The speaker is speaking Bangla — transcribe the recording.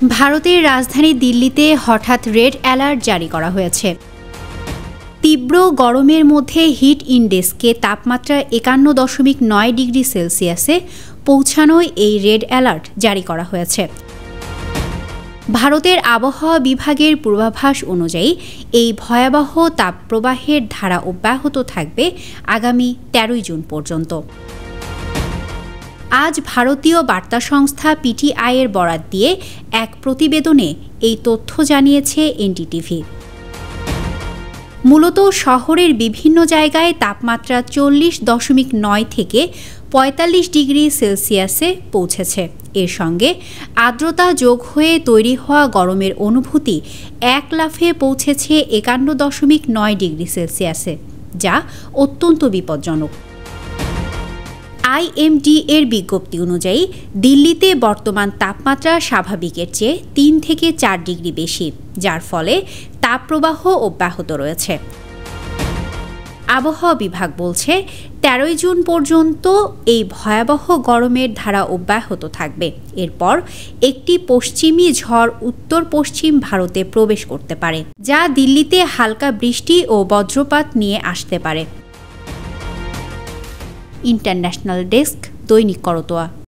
ভারতের রাজধানী দিল্লিতে হঠাৎ রেড অ্যালার্ট জারি করা হয়েছে। তীব্র গরমের মধ্যে হিট ইন্ডেক্সকে তাপমাত্রা ৫১.৯ ডিগ্রি সেলসিয়াসে পৌঁছানোয় এই রেড অ্যালার্ট জারি করা হয়েছে। ভারতের আবহাওয়া বিভাগের পূর্বাভাস অনুযায়ী এই ভয়াবহ তাপপ্রবাহের ধারা অব্যাহত থাকবে আগামী ১৩ জুন পর্যন্ত। আজ ভারতীয় বার্তা সংস্থা পিটিআইয়ের বরাত দিয়ে এক প্রতিবেদনে এই তথ্য জানিয়েছে এনডিটিভি। মূলত শহরের বিভিন্ন জায়গায় তাপমাত্রা ৪০.৯ থেকে ৪৫ ডিগ্রি সেলসিয়াসে পৌঁছেছে। এর সঙ্গে আর্দ্রতা যোগ হয়ে তৈরি হওয়া গরমের অনুভূতি এক লাফে পৌঁছেছে ৫১.৯ ডিগ্রি সেলসিয়াসে, যা অত্যন্ত বিপজ্জনক। আইএমডি এর বিজ্ঞপ্তি অনুযায়ী দিল্লিতে বর্তমান তাপমাত্রা স্বাভাবিকের চেয়ে ৩ থেকে ৪ ডিগ্রি বেশি, যার ফলে তাপপ্রবাহ অব্যাহত রয়েছে। আবহাওয়া বিভাগ বলছে ১৩ জুন পর্যন্ত এই ভয়াবহ গরমের ধারা অব্যাহত থাকবে। এরপর একটি পশ্চিমী ঝড় উত্তর পশ্চিম ভারতে প্রবেশ করতে পারে, যা দিল্লিতে হালকা বৃষ্টি ও বজ্রপাত নিয়ে আসতে পারে। ইন্টারন্যাশনাল ডেস্ক, দৈনিক করতোয়া।